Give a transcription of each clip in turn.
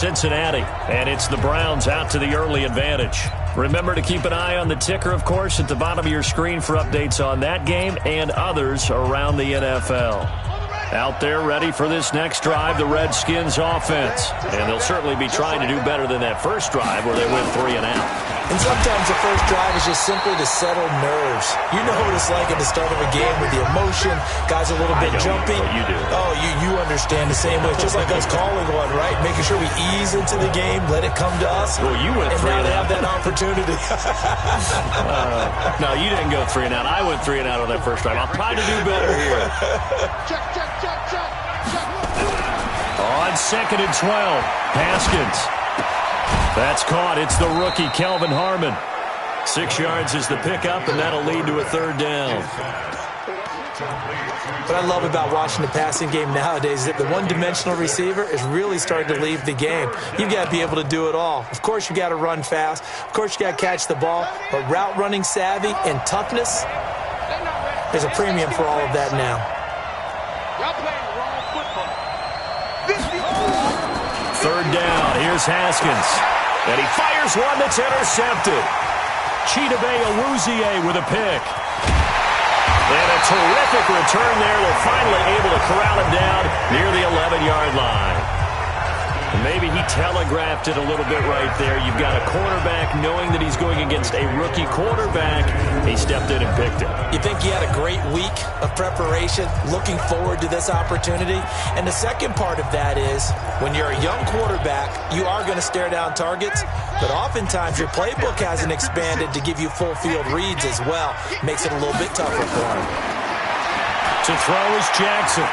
Cincinnati, and it's the Browns out to the early advantage. Remember to keep an eye on the ticker, of course, at the bottom of your screen for updates on that game and others around the NFL. Out there ready for this next drive, the Redskins offense. And they'll certainly be trying to do better than that first drive where they went 3 and out. And sometimes the first drive is just simply to settle nerves. You know what it's like at the start of a game with the emotion. Guys a little bit jumpy. You do. Oh, you understand the same way. It's just like us calling one, right? Making sure we ease into the game, let it come to us. Well, you went 3 and And now they have out. that opportunity. No, you didn't go 3 and out. I went 3 and out on that first drive. I'll try to do better here. On 2nd and 12, Haskins. That's caught. It's the rookie, Kelvin Harmon. 6 yards is the pickup, and that'll lead to a 3rd down. What I love about watching the passing game nowadays is that the one-dimensional receiver is really starting to leave the game. You've got to be able to do it all. Of course, you've got to run fast. Of course, you've got to catch the ball. But route running savvy and toughness, there's a premium for all of that now. 3rd down. Here's Haskins. And he fires one that's intercepted. Chidobe Awuzie with a pick. And a terrific return there. They're finally able to corral him down near the 11-yard line. And maybe he telegraphed it a little bit right there. You've got a cornerback knowing that he's going against a rookie quarterback. He stepped in and picked him. You think he had a great week of preparation, looking forward to this opportunity? And the second part of that is, when you're a young quarterback, you are going to stare down targets, but oftentimes your playbook hasn't expanded to give you full field reads as well. Makes it a little bit tougher for him. To throw is Jackson.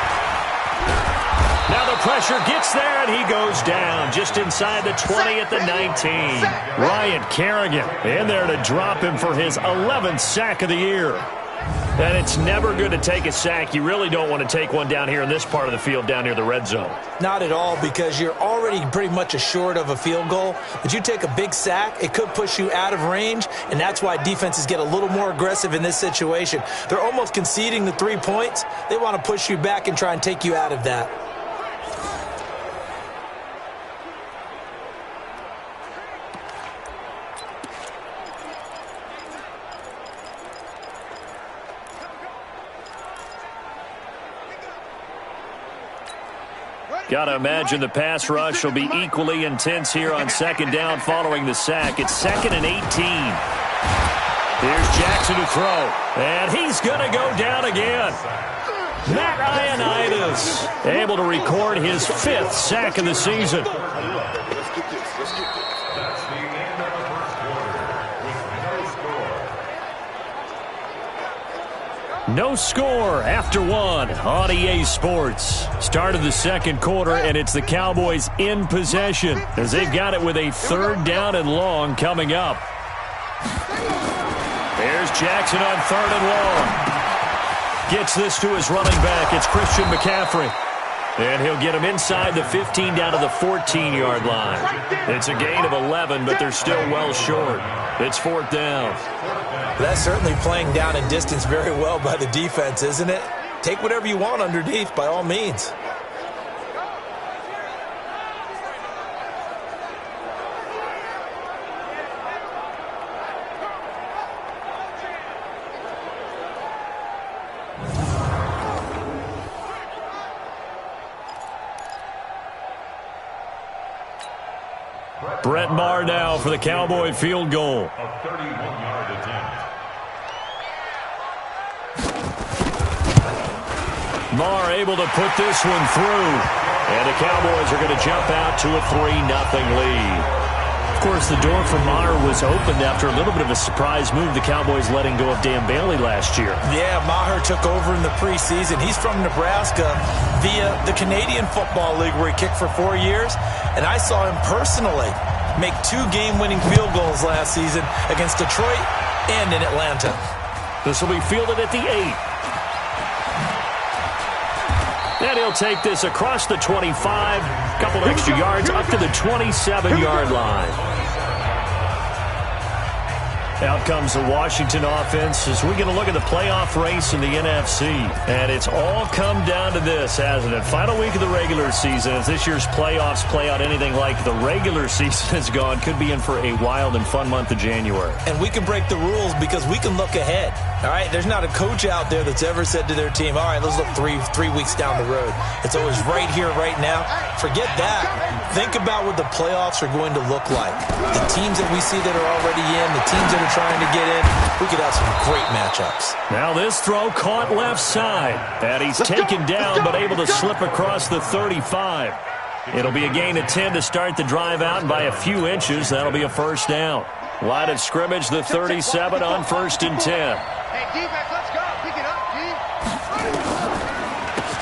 Now the pressure gets there, and he goes down just inside the 20 at the 19. Ryan Kerrigan in there to drop him for his 11th sack of the year. And it's never good to take a sack. You really don't want to take one down here in this part of the field, down near the red zone. Not at all, because you're already pretty much assured of a field goal. But you take a big sack, it could push you out of range, and that's why defenses get a little more aggressive in this situation. They're almost conceding the 3 points. They want to push you back and try and take you out of that. Got to imagine the pass rush will be equally intense here on 2nd down following the sack. It's 2nd and 18. Here's Jackson to throw, and he's going to go down again. Matt Ioannidis able to record his 5th sack of the season. No score after 1 on EA Sports. Start of the 2nd quarter, and it's the Cowboys in possession as they've got it with a 3rd down and long coming up. There's Jackson on 3rd and long. Gets this to his running back. It's Christian McCaffrey. And he'll get him inside the 15 down to the 14-yard line. It's a gain of 11, but they're still well short. It's 4th down. That's certainly playing down in distance very well by the defense, isn't it? Take whatever you want underneath, by all means. Brett Maher now for the Cowboy field goal. A 31-yard attempt. Maher able to put this one through. And the Cowboys are going to jump out to a 3-0 lead. Of course, the door for Maher was opened after a little bit of a surprise move. The Cowboys letting go of Dan Bailey last year. Yeah, Maher took over in the preseason. He's from Nebraska via the Canadian Football League, where he kicked for 4 years. And I saw him personally make 2 game-winning field goals last season against Detroit and in Atlanta. This will be fielded at the 8. And he'll take this across the 25, a couple of extra yards up to the 27-yard line. Out comes the Washington offense as we're going to look at the playoff race in the NFC. And it's all come down to this, hasn't it? Final week of the regular season. As this year's playoffs play out anything like the regular season has gone, could be in for a wild and fun month of January. And we can break the rules because we can look ahead. All right, there's not a coach out there that's ever said to their team, all right, let's look three weeks down the road. It's always right here, right now. Forget that. Think about what the playoffs are going to look like. The teams that we see that are already in, the teams that are trying to get in, we could have some great matchups. Now this throw caught left side. And he's taken down but able to slip across the 35. It'll be a gain of 10 to start the drive out, and by a few inches, that'll be a first down. Line of scrimmage, the 37 on 1st and 10. Hey, defense, let's go. Pick it up, D.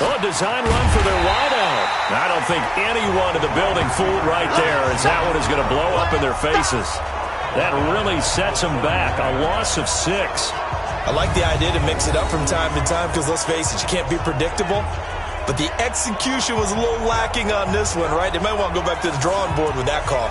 Oh, a design run for their wideout. I don't think anyone in the building fooled right there, as that one is going to blow up in their faces. That really sets them back. A loss of 6. I like the idea to mix it up from time to time because, let's face it, you can't be predictable. But the execution was a little lacking on this one, right? They might want to go back to the drawing board with that call.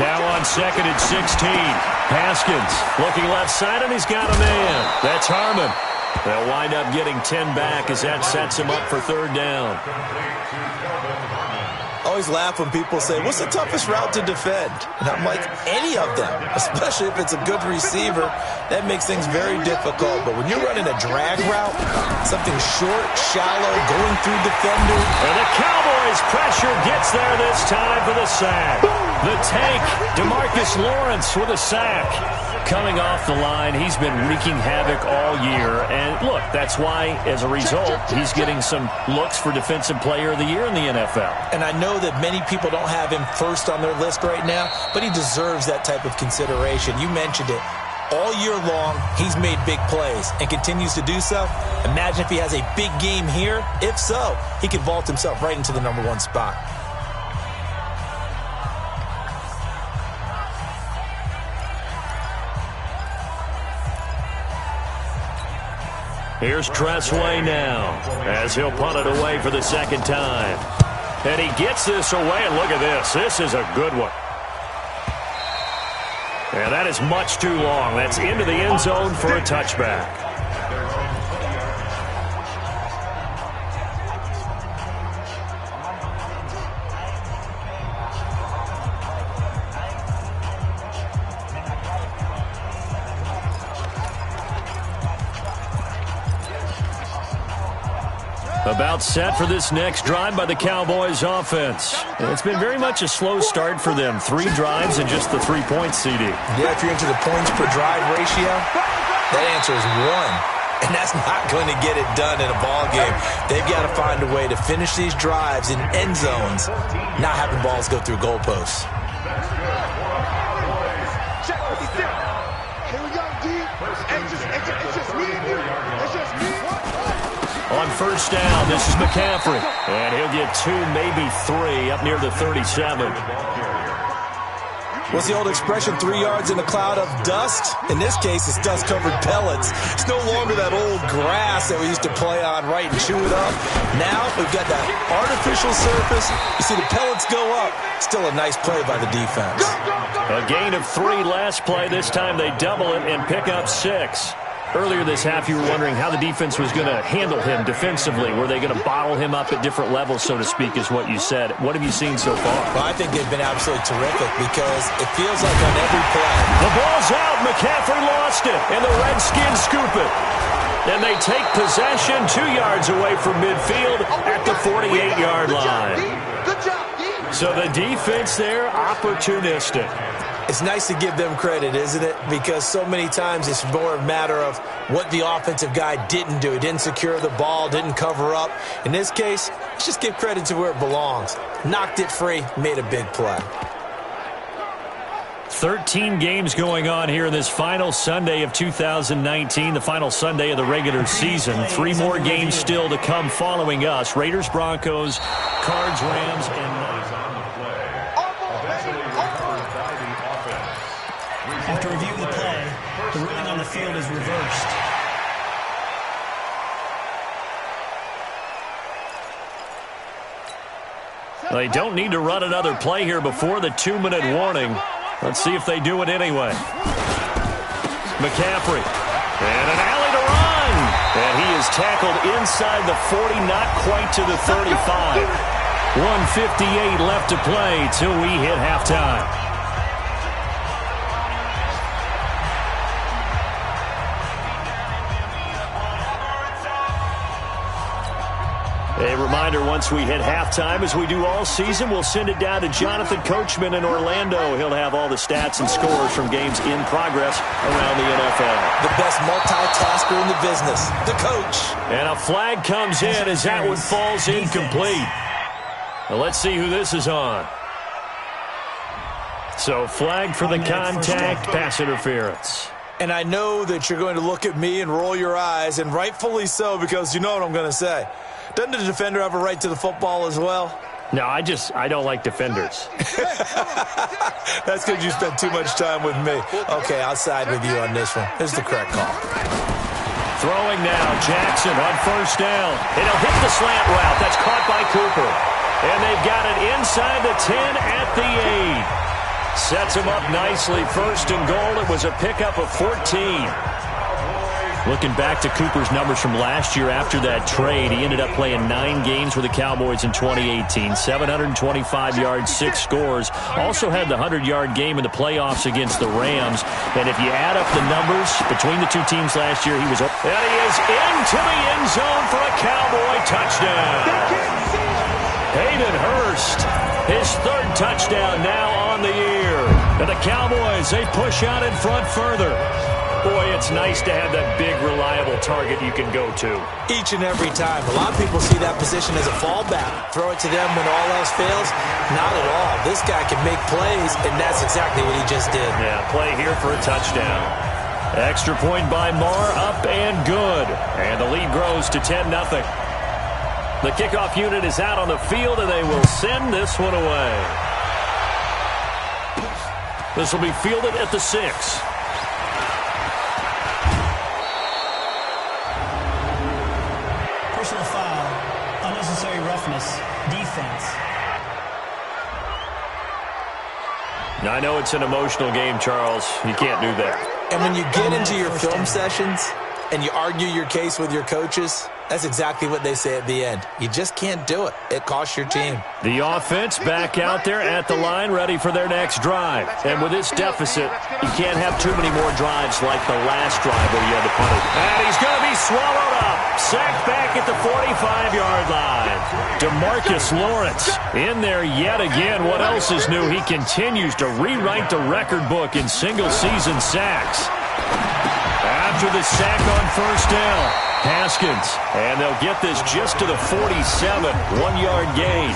Now on 2nd and 16. Haskins looking left side, and he's got a man. That's Harmon. They'll wind up getting 10 back as that sets him up for 3rd down. I always laugh when people say, what's the toughest route to defend? And I'm like, any of them, especially if it's a good receiver. That makes things very difficult. But when you're running a drag route, something short, shallow, going through defenders. And the Cowboys' pressure gets there this time for the sack. The tank, DeMarcus Lawrence with a sack. Coming off the line, he's been wreaking havoc all year. And look, that's why, as a result, he's getting some looks for Defensive Player of the Year in the NFL. And I know that many people don't have him first on their list right now, but he deserves that type of consideration. You mentioned it. All year long, he's made big plays and continues to do so. Imagine if he has a big game here. If so, he could vault himself right into the #1 spot. Here's Tressway now as he'll punt it away for the 2nd time. And he gets this away, and look at this. This is a good one. And that is much too long. That's into the end zone for a touchback. About set for this next drive by the Cowboys offense. And it's been very much a slow start for them. 3 drives and just the 3 points, CD. Yeah, if you're into the points per drive ratio, that answer is 1. And that's not going to get it done in a ball game. They've got to find a way to finish these drives in end zones, not having balls go through goalposts. Here we go, D. It's just me and you. It's just me. On 1st down, this is McCaffrey. And he'll get 2, maybe 3, up near the 37. What's the old expression, 3 yards in a cloud of dust? In this case, it's dust-covered pellets. It's no longer that old grass that we used to play on, right, and chew it up. Now we've got that artificial surface. You see the pellets go up. Still a nice play by the defense. A gain of 3 last play. This time they double it and pick up 6. Earlier this half, you were wondering how the defense was going to handle him defensively. Were they going to bottle him up at different levels, so to speak, is what you said. What have you seen so far? Well, I think they've been absolutely terrific because it feels like on every play. The ball's out. McCaffrey lost it, and the Redskins scoop it. And they take possession 2 yards away from midfield at the 48-yard line. Good job, D. So the defense there, opportunistic. It's nice to give them credit, isn't it? Because so many times it's more a matter of what the offensive guy didn't do. He didn't secure the ball, didn't cover up. In this case, let's just give credit to where it belongs. Knocked it free, made a big play. 13 games going on here in this final Sunday of 2019, the final Sunday of the regular season. 3 more games still to come following us. Raiders, Broncos, Cards, Rams, and After review of the play, the ruling on the field is reversed. They don't need to run another play here before the 2-minute warning. Let's see if they do it anyway. McCaffrey. And an alley to run. And he is tackled inside the 40, not quite to the 35. 1:58 left to play till we hit halftime. A reminder, once we hit halftime, as we do all season, we'll send it down to Jonathan Coachman in Orlando. He'll have all the stats and scores from games in progress around the NFL. The best multitasker in the business, the coach. And a flag comes in as that one falls incomplete. Well, let's see who this is on. So, flag for the contact, pass interference. And I know that you're going to look at me and roll your eyes, and rightfully so, because you know what I'm going to say. Doesn't the defender have a right to the football as well? No, I don't like defenders. That's because you spent too much time with me. Okay, I'll side with you on this one. This is the correct call. Throwing now, Jackson on first down. And he'll hit the slant route. That's caught by Cooper. And they've got it inside the 10 at the 8. Sets him up nicely. First and goal. It was a pickup of 14. Looking back to Cooper's numbers from last year after that trade, he ended up playing 9 games with the Cowboys in 2018. 725 yards, 6 scores. Also had the 100-yard game in the playoffs against the Rams. And if you add up the numbers between the two teams last year, he was... And he is into the end zone for a Cowboy touchdown. Hayden Hurst, his 3rd touchdown now on the year. And the Cowboys, they push out in front further. Boy, it's nice to have that big, reliable target you can go to. Each and every time. A lot of people see that position as a fallback. Throw it to them when all else fails. Not at all. This guy can make plays, and that's exactly what he just did. Yeah, play here for a touchdown. Extra point by Marr, up and good. And the lead grows to 10-0. The kickoff unit is out on the field, and they will send this one away. This will be fielded at the 6. Personal foul, unnecessary roughness, defense. Now, I know it's an emotional game, Charles. You can't do that. And when you get into your film sessions and you argue your case with your coaches, that's exactly what they say at the end. You just can't do it. It costs your team. The offense back out there at the line, ready for their next drive. And with this deficit, you can't have too many more drives like the last drive where you had to punt it. And he's going to be swallowed up. Sacked back at the 45-yard line. DeMarcus Lawrence in there yet again. What else is new? He continues to rewrite the record book in single-season sacks. After the sack on first down, Haskins, and they'll get this just to the 47, 1-yard gain.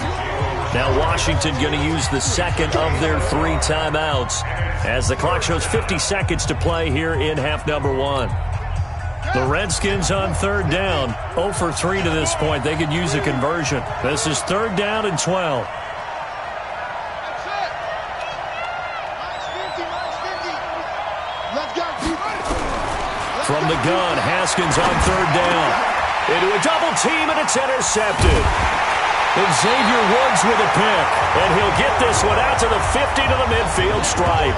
Now Washington going to use the second of their 3 timeouts as the clock shows 50 seconds to play here in half number 1. The Redskins on 3rd down, 0 for 3 to this point. They could use a conversion. This is 3rd down and 12. From the gun, Haskins on 3rd down. Into a double team, and it's intercepted. Xavier Woods with a pick, and he'll get this one out to the 50 to the midfield stripe.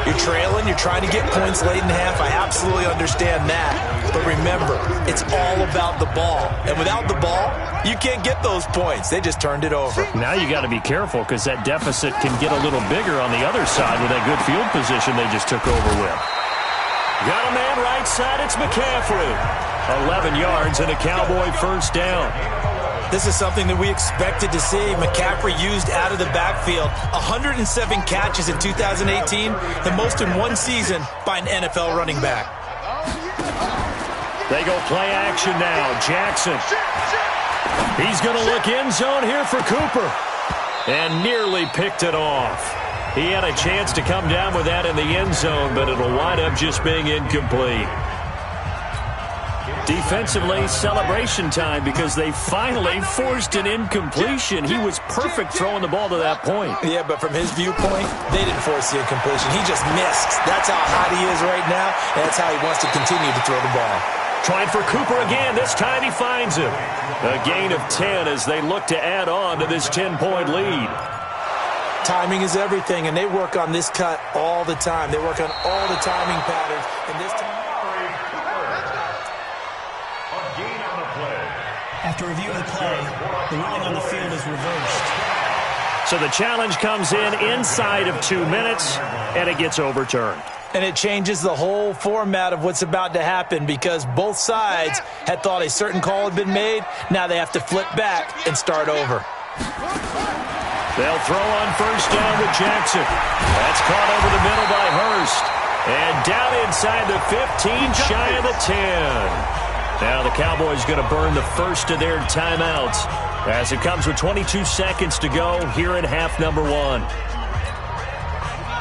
You're trailing, you're trying to get points late in half. I absolutely understand that. But remember, it's all about the ball. And without the ball, you can't get those points. They just turned it over. Now you got to be careful because that deficit can get a little bigger on the other side with that good field position they just took over with. Got a man right side, it's McCaffrey. 11 yards and a Cowboy first down. This is something that we expected to see. McCaffrey used out of the backfield. 107 catches in 2018, the most in one season by an NFL running back. They go play action now. Jackson. He's going to look end zone here for Cooper. And nearly picked it off. He had a chance to come down with that in the end zone, but it'll wind up just being incomplete. Defensively, celebration time because they finally forced an incompletion. He was perfect throwing the ball to that point. Yeah, but from his viewpoint, they didn't force the incompletion. He just missed. That's how hot he is right now, and that's how he wants to continue to throw the ball. Trying for Cooper again. This time he finds him. A gain of 10 as they look to add on to this 10-point lead. Timing is everything, and they work on this cut all the time. They work on all the timing patterns, and this time. After reviewing the play, the ruling on the field is reversed. So the challenge comes in inside of 2 minutes, and it gets overturned. And it changes the whole format of what's about to happen because both sides had thought a certain call had been made. Now they have to flip back and start over. They'll throw on first down with Jackson. That's caught over the middle by Hurst. And down inside the 15, shy of the 10. Now the Cowboys going to burn the first of their timeouts as it comes with 22 seconds to go here in half number 1.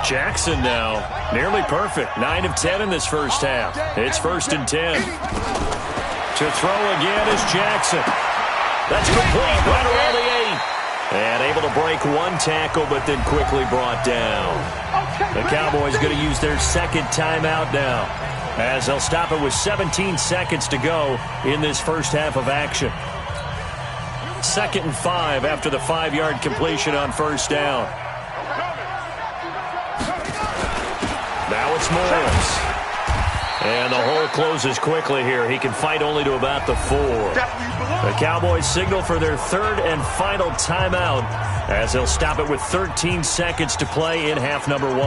Jackson now, nearly perfect. 9 of 10 in this first half. It's 1st and 10. To throw again is Jackson. That's complete right around the 8. And able to break one tackle, but then quickly brought down. The Cowboys going to use their second timeout now, as they'll stop it with 17 seconds to go in this first half of action. 2nd and 5 after the 5-yard completion on first down. Now it's Morris. And the hole closes quickly here. He can fight only to about the 4. The Cowboys signal for their third and final timeout as they'll stop it with 13 seconds to play in half number 1.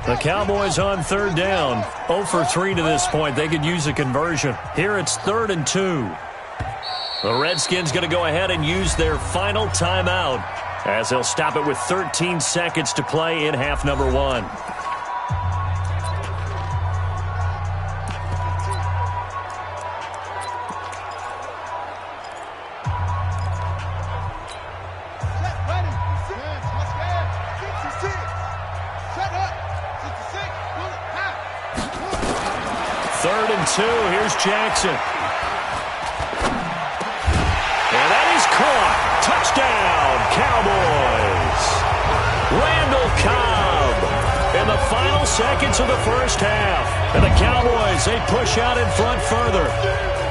The Cowboys on 3rd down. 0 for 3 to this point. They could use a conversion. Here it's 3rd and 2. The Redskins going to go ahead and use their final timeout as they'll stop it with 13 seconds to play in half number 1. Third and 2. Here's Jackson. And that is caught. Touchdown, Cowboys. Randall Cobb in the final seconds of the first half. And the Cowboys, they push out in front further.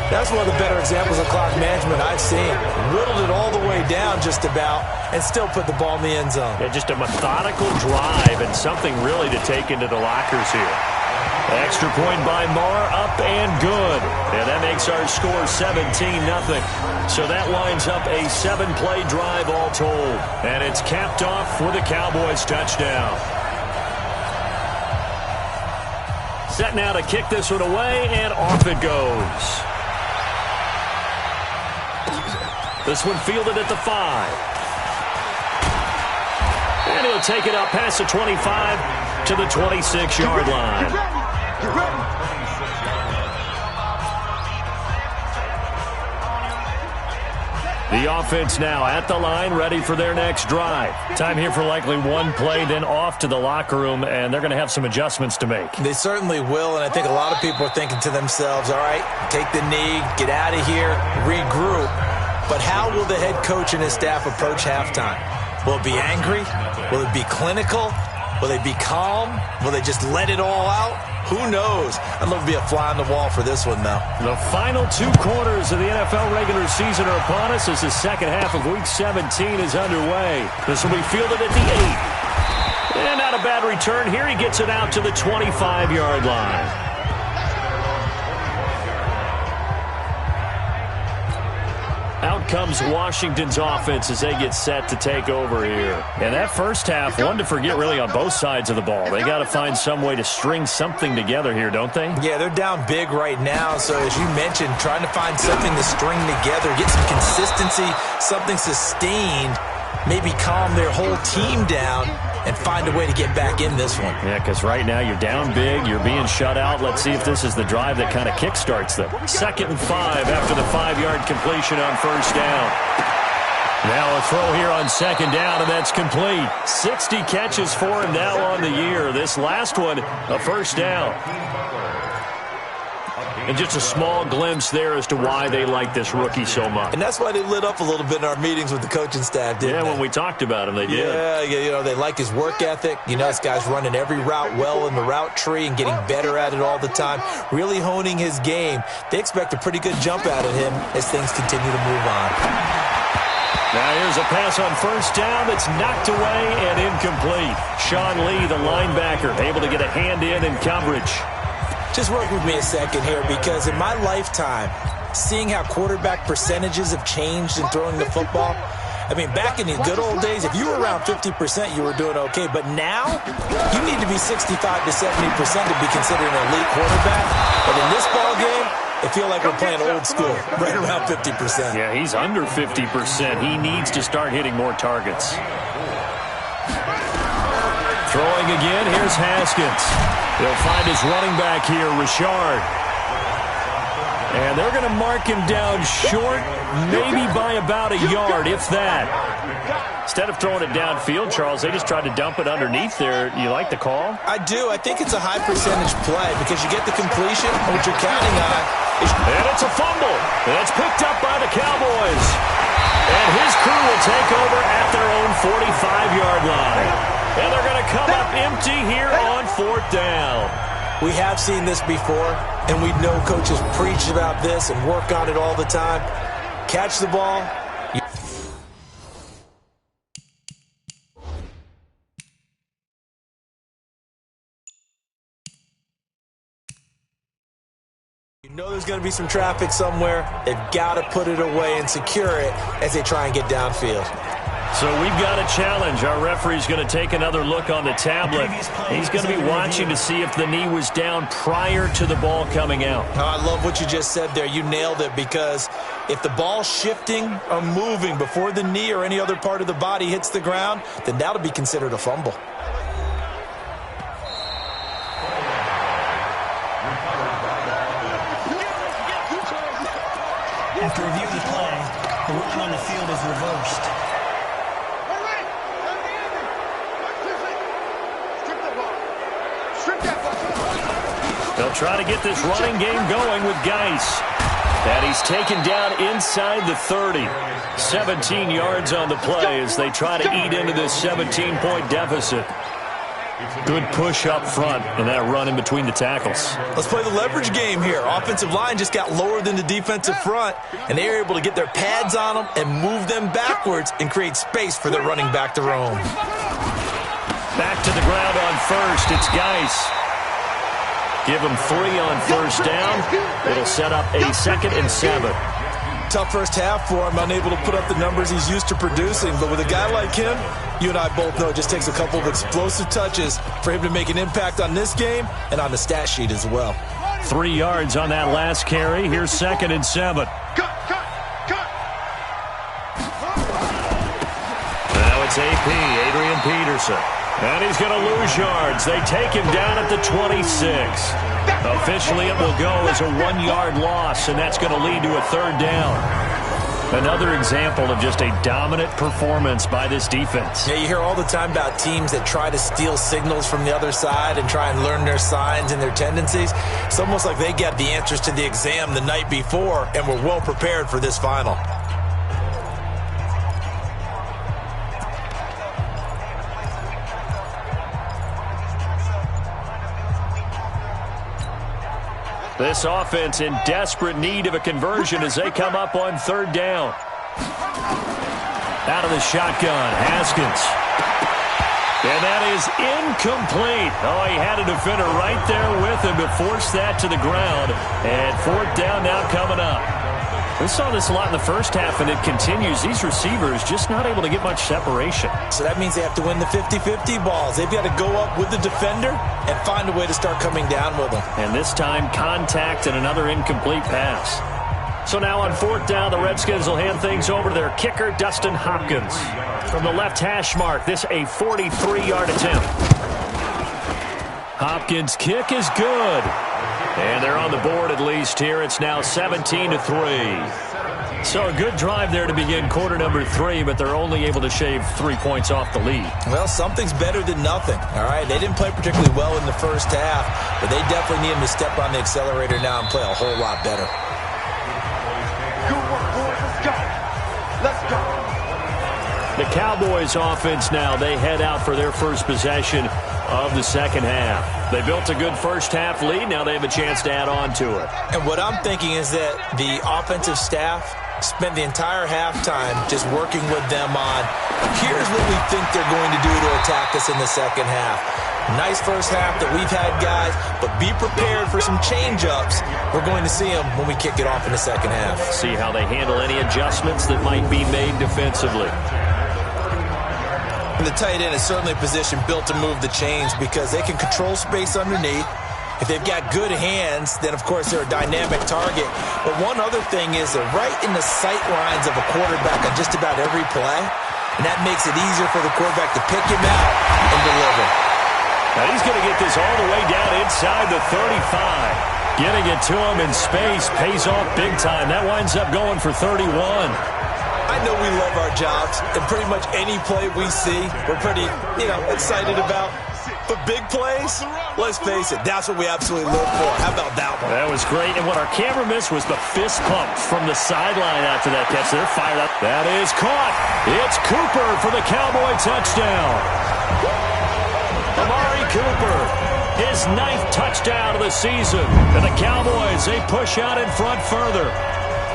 That's one of the better examples of clock management I've seen. Whittled it all the way down just about and still put the ball in the end zone. Yeah, just a methodical drive and something really to take into the lockers here. Extra point by Marr, up and good. And that makes our score 17-0. So that winds up a 7-play drive all told. And it's capped off with a Cowboys touchdown. Set now to kick this one away, and off it goes. This one fielded at the 5. And he'll take it up past the 25 to the 26-yard line. The offense now at the line, ready for their next drive. Time here for likely one play, then off to the locker room, and they're going to have some adjustments to make. They certainly will, and I think a lot of people are thinking to themselves, all right, take the knee, get out of here, regroup. But how will the head coach and his staff approach halftime? Will it be angry? Will it be clinical? Will they be calm? Will they just let it all out? Who knows? I'd love to be a fly on the wall for this one, though. The final 2 quarters of the NFL regular season are upon us as the second half of Week 17 is underway. This will be fielded at the 8. And not a bad return here. He gets it out to the 25-yard line. Out comes Washington's offense as they get set to take over here. And that first half, one to forget really on both sides of the ball. They got to find some way to string something together here, don't they? Yeah, they're down big right now. So as you mentioned, trying to find something to string together, get some consistency, something sustained, maybe calm their whole team down and find a way to get back in this one. Yeah, because right now you're down big, you're being shut out. Let's see if this is the drive that kind of kickstarts them. 2nd and 5 after the 5-yard completion on first down. Now a throw here on second down, and that's complete. 60 catches for him now on the year. This last one, a first down. And just a small glimpse there as to why they like this rookie so much. And that's why they lit up a little bit in our meetings with the coaching staff, didn't they? When we talked about him, they did. Yeah, they like his work ethic. This guy's running every route well in the route tree and getting better at it all the time, really honing his game. They expect a pretty good jump out of him as things continue to move on. Now here's a pass on first down that's knocked away and incomplete. Sean Lee, the linebacker, able to get a hand in coverage. Just work with me a second here, because in my lifetime, seeing how quarterback percentages have changed in throwing the football, back in the good old days, if you were around 50%, you were doing okay. But now, you need to be 65 to 70% to be considered an elite quarterback. But in this ball game, I feel like we're playing old school, right around 50%. Yeah, he's under 50%. He needs to start hitting more targets. Throwing again, here's Haskins. He'll find his running back here, Richard. And they're going to mark him down short, maybe by about a yard, if that. Instead of throwing it downfield, Charles, they just tried to dump it underneath there. You like the call? I do. I think it's a high-percentage play because you get the completion, and what you're counting on is... And it's a fumble. That's picked up by the Cowboys. And his crew will take over at their own 45-yard line. And they're going to come up empty here on fourth down. We have seen this before, and we know coaches preach about this and work on it all the time. Catch the ball. You know there's going to be some traffic somewhere. They've got to put it away and secure it as they try and get downfield. So we've got a challenge. Our referee's going to take another look on the tablet. He's going to be watching to see if the knee was down prior to the ball coming out. Oh, I love what you just said there. You nailed it, because if the ball's shifting or moving before the knee or any other part of the body hits the ground, then that'll be considered a fumble. After review of the play, the ruling on the field is reversed. They'll try to get this running game going with Geis. And he's taken down inside the 30. 17 yards on the play as they try to eat into this 17-point deficit. Good push up front and that run in between the tackles. Let's play the leverage game here. Offensive line just got lower than the defensive front, and they were able to get their pads on them and move them backwards and create space for their running back to roam. Back to the ground on first. It's Geis. Give him 3 on first down. It'll set up a 2nd and 7. Tough first half for him, unable to put up the numbers he's used to producing. But with a guy like him, you and I both know it just takes a couple of explosive touches for him to make an impact on this game and on the stat sheet as well. 3 yards on that last carry. Here's 2nd and 7. Now it's AP, Adrian Peterson. And he's going to lose yards. They take him down at the 26. Officially, it will go as a 1-yard loss, and that's going to lead to a 3rd down. Another example of just a dominant performance by this defense. Yeah, you hear all the time about teams that try to steal signals from the other side and try and learn their signs and their tendencies. It's almost like they got the answers to the exam the night before and were well prepared for this final. This offense in desperate need of a conversion as they come up on 3rd down. Out of the shotgun, Haskins. And that is incomplete. Oh, he had a defender right there with him to force that to the ground. And 4th down now coming up. We saw this a lot in the first half, and it continues. These receivers just not able to get much separation. So that means they have to win the 50-50 balls. They've got to go up with the defender and find a way to start coming down with them. And this time, contact and another incomplete pass. So now on 4th down, the Redskins will hand things over to their kicker, Dustin Hopkins. From the left hash mark, this a 43-yard attempt. Hopkins' kick is good. And they're on the board at least here. It's now 17-3. So a good drive there to begin quarter number 3, but they're only able to shave 3 points off the lead. Well, something's better than nothing, all right? They didn't play particularly well in the first half, but they definitely need them to step on the accelerator now and play a whole lot better. Good work, boys. Let's go. Let's go. The Cowboys offense now, they head out for their first possession of the second half. They built a good first half lead. Now they have a chance to add on to it. And what I'm thinking is that the offensive staff spent the entire halftime just working with them on, here's what we think they're going to do to attack us in the second half. Nice first half that we've had, guys, but be prepared for some change-ups. We're going to see them when we kick it off in the second half. See how they handle any adjustments that might be made defensively. And the tight end is certainly a position built to move the chains because they can control space underneath. If they've got good hands, then, of course, they're a dynamic target. But one other thing is they're right in the sight lines of a quarterback on just about every play, and that makes it easier for the quarterback to pick him out and deliver. Now he's going to get this all the way down inside the 35. Getting it to him in space pays off big time. That winds up going for 31. I know we love our jobs, and pretty much any play we see, we're pretty, excited about. But big plays, let's face it, that's what we absolutely live for. How about that one? That was great, and what our camera missed was the fist pump from the sideline after that catch. They're fired up. That is caught. It's Cooper for the Cowboy touchdown. Amari Cooper, his 9th touchdown of the season. And the Cowboys, they push out in front further.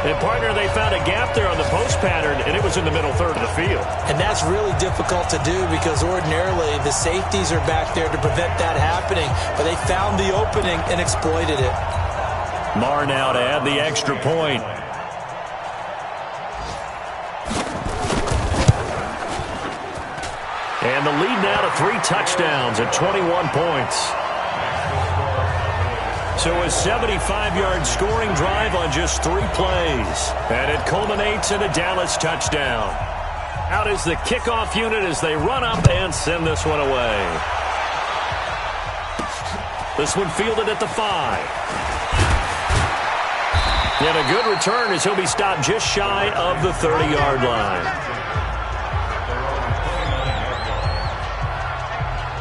And, partner, they found a gap there on the post pattern, and it was in the middle third of the field. And that's really difficult to do because ordinarily the safeties are back there to prevent that happening. But they found the opening and exploited it. Marr now to add the extra point. And the lead now to 3 touchdowns at 21 points. So a 75-yard scoring drive on just 3 plays. And it culminates in a Dallas touchdown. Out is the kickoff unit as they run up and send this one away. This one fielded at the 5. And a good return as he'll be stopped just shy of the 30-yard line.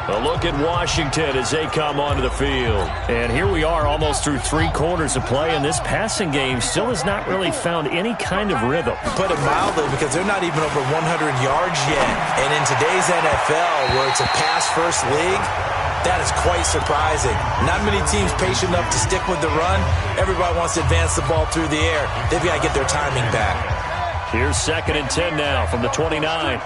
A look at Washington as they come onto the field. And here we are almost through 3 quarters of play, and this passing game still has not really found any kind of rhythm. Put it mildly, because they're not even over 100 yards yet. And in today's NFL, where it's a pass-first league, that is quite surprising. Not many teams patient enough to stick with the run. Everybody wants to advance the ball through the air. They've got to get their timing back. Here's 2nd and 10 now from the 29.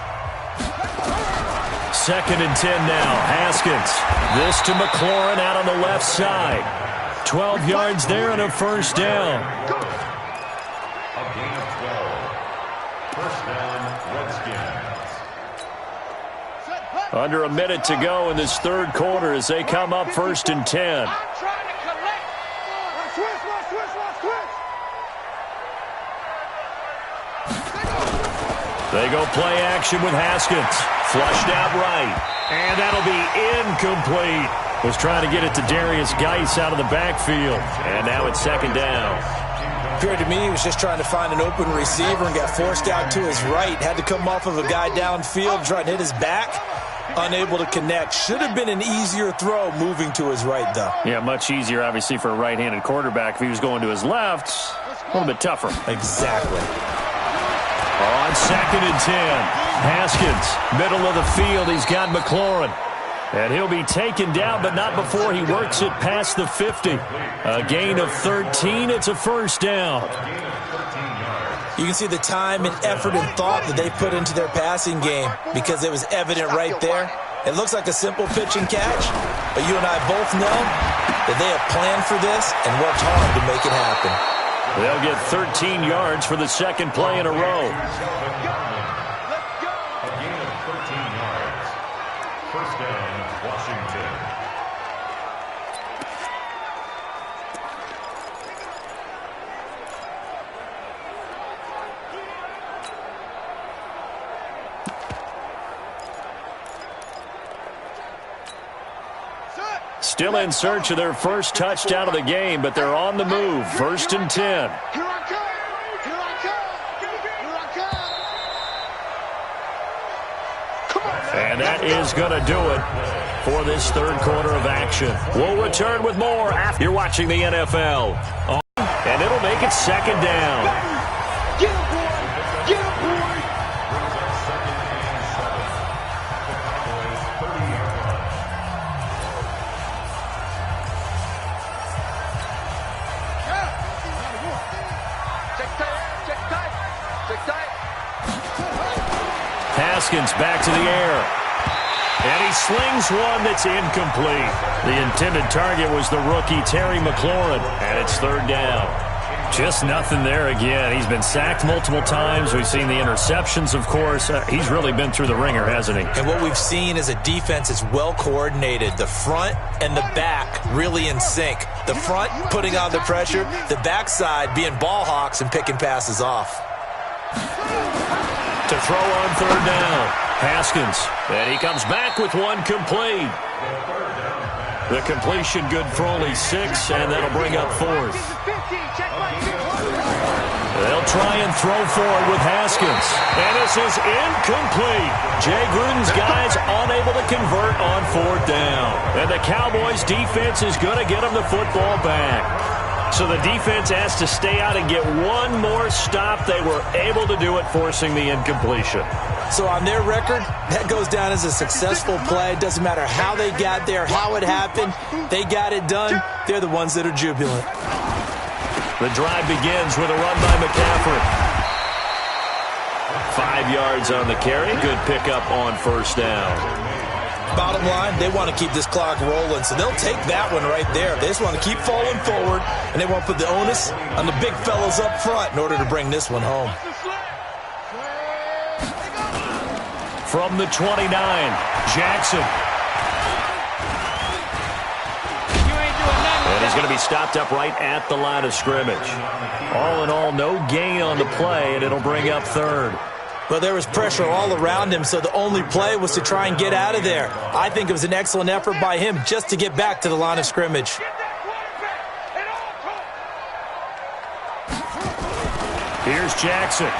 2nd and 10 now. Haskins. This to McLaurin out on the left side. 12 yards there and a first down. A gain of 12. First down, Redskins. Under a minute to go in this 3rd quarter as they come up 1st and 10. They go play action with Haskins. Flushed out right. And that'll be incomplete. Was trying to get it to Darius Geis out of the backfield. And now it's 2nd down. Appeared to me he was just trying to find an open receiver and got forced out to his right. Had to come off of a guy downfield, trying to hit his back. Unable to connect. Should have been an easier throw moving to his right, though. Yeah, much easier, obviously, for a right-handed quarterback. If he was going to his left, a little bit tougher. Exactly. On 2nd and 10, Haskins, middle of the field. He's got McLaurin. And he'll be taken down, but not before he works it past the 50. A gain of 13. It's a first down. You can see the time and effort and thought that they put into their passing game because it was evident right there. It looks like a simple pitch and catch, but you and I both know that they have planned for this and worked hard to make it happen. They'll get 13 yards for the 2nd play in a row. A gain of 13 yards. First down, Washington. Still in search of their first touchdown of the game, but they're on the move. 1st and 10. Here I come! Here I come! And that is going to do it for this third quarter of action. We'll return with more after you're watching the NFL. And it'll make it second down. Get him, boy! Get him, boy! Check tight. Haskins back to the air. And he slings one that's incomplete. The intended target was the rookie Terry McLaurin, and it's third down. Just nothing there again. He's been sacked multiple times. We've seen the interceptions, of course. He's really been through the ringer, hasn't he? And what we've seen is a defense is well coordinated. The front and the back really in sync. The front putting on the pressure, the backside being ball hawks and picking passes off. To throw on third down, Haskins. And he comes back with one complete. The completion good for only 6, and that'll bring up fourth. They'll try and throw forward with Haskins. And this is incomplete. Jay Gruden's guys unable to convert on fourth down. And the Cowboys' defense is going to get them the football back. So the defense has to stay out and get one more stop. They were able to do it, forcing the incompletion. So on their record, that goes down as a successful play. It doesn't matter how they got there, how it happened. They got it done. They're the ones that are jubilant. The drive begins with a run by McCaffrey. 5 yards on the carry. Good pickup on first down. Bottom line, they want to keep this clock rolling, so they'll take that one right there. They just want to keep falling forward, and they want to put the onus on the big fellas up front in order to bring this one home. From the 29, Jackson. And he's going to be stopped up right at the line of scrimmage. All in all, no gain on the play, and it'll bring up third. Well, there was pressure all around him, so the only play was to try and get out of there. I think it was an excellent effort by him just to get back to the line of scrimmage. Here's Jackson.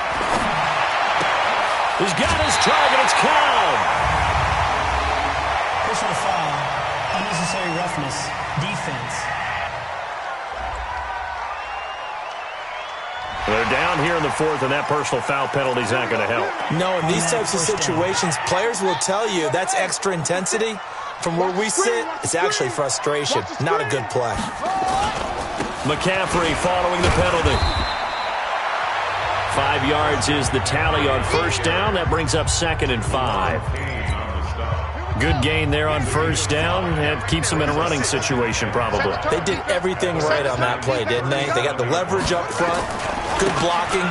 He's got his target. It's Cobb. Personal foul. Unnecessary roughness. Defense. They're down here in the fourth, and that personal foul penalty is not going to help. No, in these types of situations, players will tell you that's extra intensity. From where we sit, it's actually frustration. Not a good play. McCaffrey following the penalty. 5 yards is the tally on first down. That brings up second and 5. Good gain there on first down. It keeps them in a running situation, probably. They did everything right on that play, didn't they? They got the leverage up front, good blocking,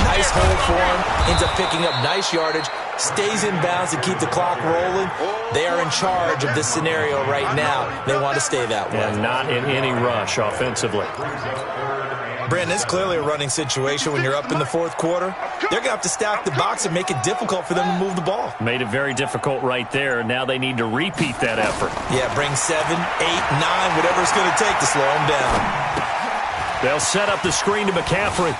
nice hold for him, ends up picking up nice yardage, stays in bounds to keep the clock rolling. They are in charge of this scenario right now. They want to stay that way. And not in any rush offensively. Brandon, it's clearly a running situation when you're up in the fourth quarter. They're going to have to stack the box and make it difficult for them to move the ball. Made it very difficult right there. Now they need to repeat that effort. Yeah, bring 7, 8, 9, whatever it's going to take to slow them down. They'll set up the screen to McCaffrey.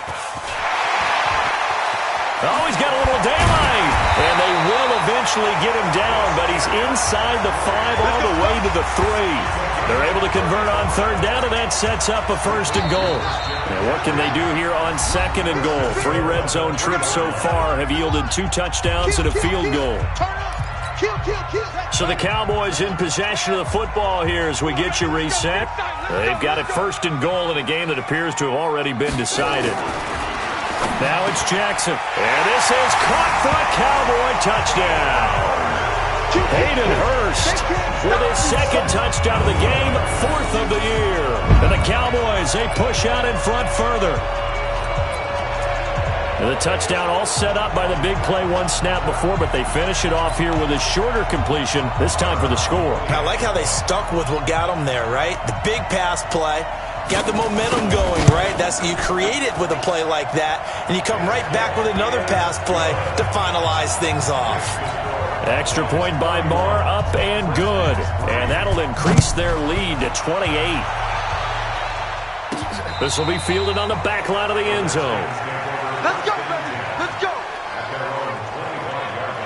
Oh, he's got a little daylight. And they will eventually get him down, but he's inside the 5 all the way to the 3. They're able to convert on third down, and that sets up a first and goal. Now, what can they do here on second and goal? 3 red zone trips so far have yielded 2 touchdowns and a field goal. So the Cowboys in possession of the football here as we get you reset. They've got it first and goal in a game that appears to have already been decided. Now it's Jackson. And this is caught for a Cowboy touchdown. Hayden Hurst with his second touchdown of the game, 4th of the year. And the Cowboys, they push out in front further. And the touchdown all set up by the big play one snap before, but they finish it off here with a shorter completion, this time for the score. I like how they stuck with what got them there, right? The big pass play. Got the momentum going, right? That's you create it with a play like that, and you come right back with another pass play to finalize things off. Extra point by Marr, up and good. And that'll increase their lead to 28. This will be fielded on the back line of the end zone. Let's go, baby. Let's go.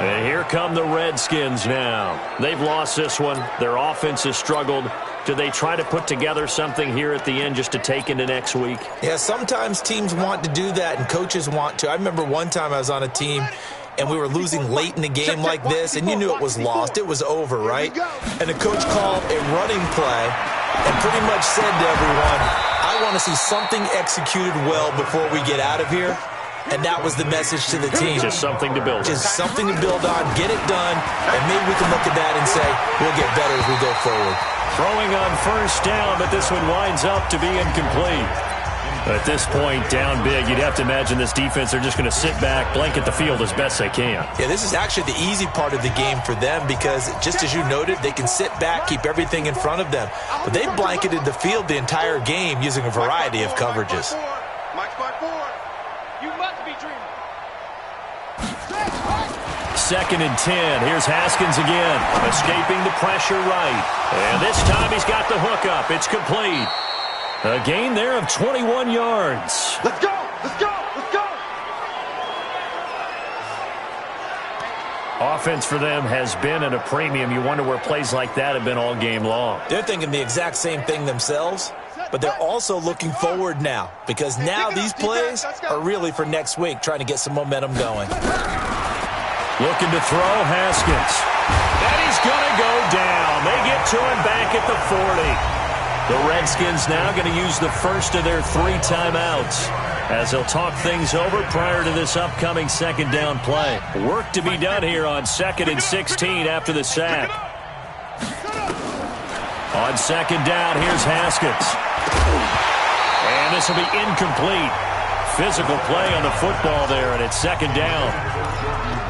And here come the Redskins now. They've lost this one. Their offense has struggled. Do they try to put together something here at the end just to take into next week? Yeah, sometimes teams want to do that and coaches want to. I remember one time I was on a team and we were losing late in the game like this, and you knew it was lost. It was over, right? And the coach called a running play and pretty much said to everyone, I want to see something executed well before we get out of here. And that was the message to the team. Just something to build on. Just something to build on, get it done, and maybe we can look at that and say, we'll get better as we go forward. Throwing on first down, but this one winds up to be incomplete. At this point, down big, you'd have to imagine this defense, they're just going to sit back, blanket the field as best they can. Yeah, this is actually the easy part of the game for them because, just as you noted, they can sit back, keep everything in front of them. But they blanketed the field the entire game using a variety of coverages. Second and 10. Here's Haskins again, escaping the pressure right. And this time he's got the hook up. It's complete. A gain there of 21 yards. Let's go! Let's go! Let's go! Offense for them has been at a premium. You wonder where plays like that have been all game long. They're thinking the exact same thing themselves, but they're also looking forward now because now these plays are really for next week, trying to get some momentum going. Looking to throw, Haskins. And he's going to go down. They get to him back at the 40. The Redskins now going to use the first of their 3 timeouts as they'll talk things over prior to this upcoming second down play. Work to be done here on 2nd and 16 after the sack. On second down, here's Haskins. And this will be incomplete. Physical play on the football there, and it's second down.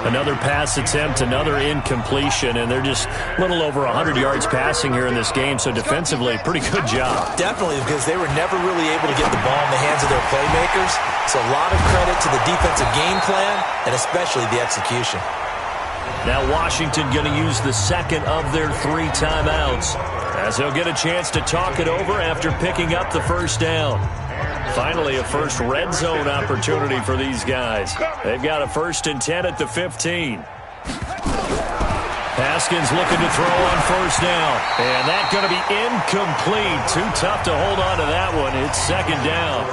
Another pass attempt, another incompletion, and they're just a little over 100 yards passing here in this game, so defensively, pretty good job. Definitely, because they were never really able to get the ball in the hands of their playmakers, so a lot of credit to the defensive game plan, and especially the execution. Now Washington going to use the second of their 3 timeouts, as they'll get a chance to talk it over after picking up the first down. Finally, a first red zone opportunity for these guys. They've got a 1st and 10 at the 15. Haskins looking to throw on first down. And that's going to be incomplete. Too tough to hold on to that one. It's second down.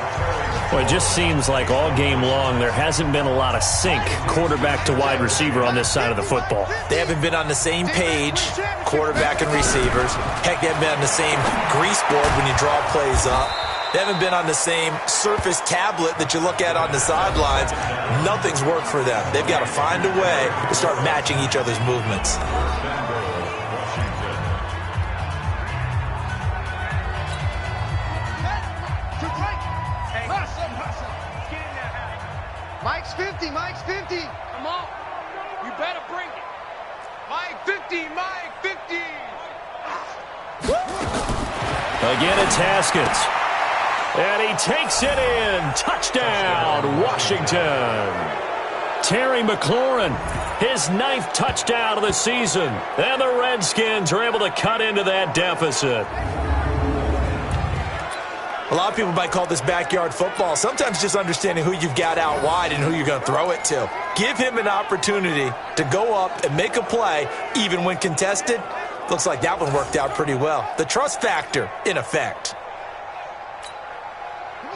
Well, it just seems like all game long there hasn't been a lot of sync quarterback to wide receiver on this side of the football. They haven't been on the same page, quarterback and receivers. Heck, they haven't been on the same grease board when you draw plays up. They haven't been on the same Surface tablet that you look at on the sidelines. Nothing's worked for them. They've got to find a way to start matching each other's movements. Mike's 50, Mike's 50. Come on. You better bring it. Mike 50, Mike 50. Again, it's Haskins. And he takes it in. Touchdown, Washington. Terry McLaurin, his 9th touchdown of the season. And the Redskins are able to cut into that deficit. A lot of people might call this backyard football. Sometimes just understanding who you've got out wide and who you're going to throw it to. Give him an opportunity to go up and make a play, even when contested. Looks like that one worked out pretty well. The trust factor in effect.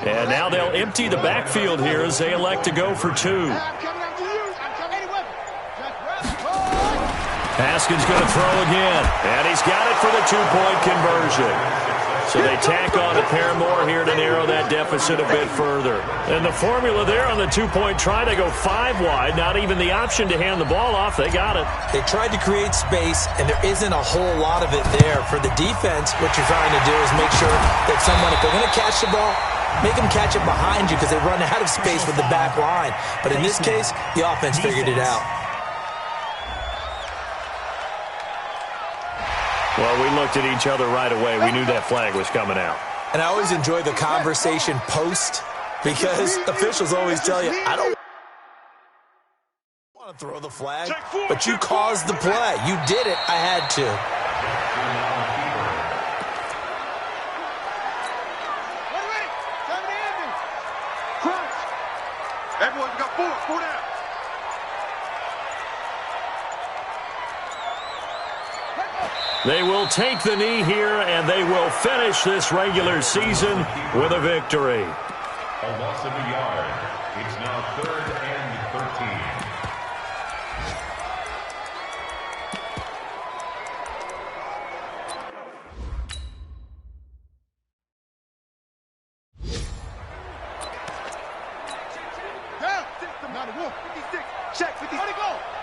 And now they'll empty the backfield here as they elect to go for 2. Haskins going to throw again. And he's got it for the 2-point conversion. So they tack on a pair more here to narrow that deficit a bit further. And the formula there on the 2-point try to go 5 wide. Not even the option to hand the ball off. They got it. They tried to create space, and there isn't a whole lot of it there. For the defense, what you're trying to do is make sure that someone, if they're going to catch the ball, make them catch it behind you because they run out of space with the back line. But in this case, the offense figured it out. Well, we looked at each other right away. We knew that flag was coming out. And I always enjoy the conversation post because officials always tell you, I don't want to throw the flag, but you caused the play. You did it. I had to. Everyone got 4 down. They will take the knee here, and they will finish this regular season with a victory. A loss of a yard. It's now 3rd and 13. Down. 6, 56. Check. 50. Where'd he go?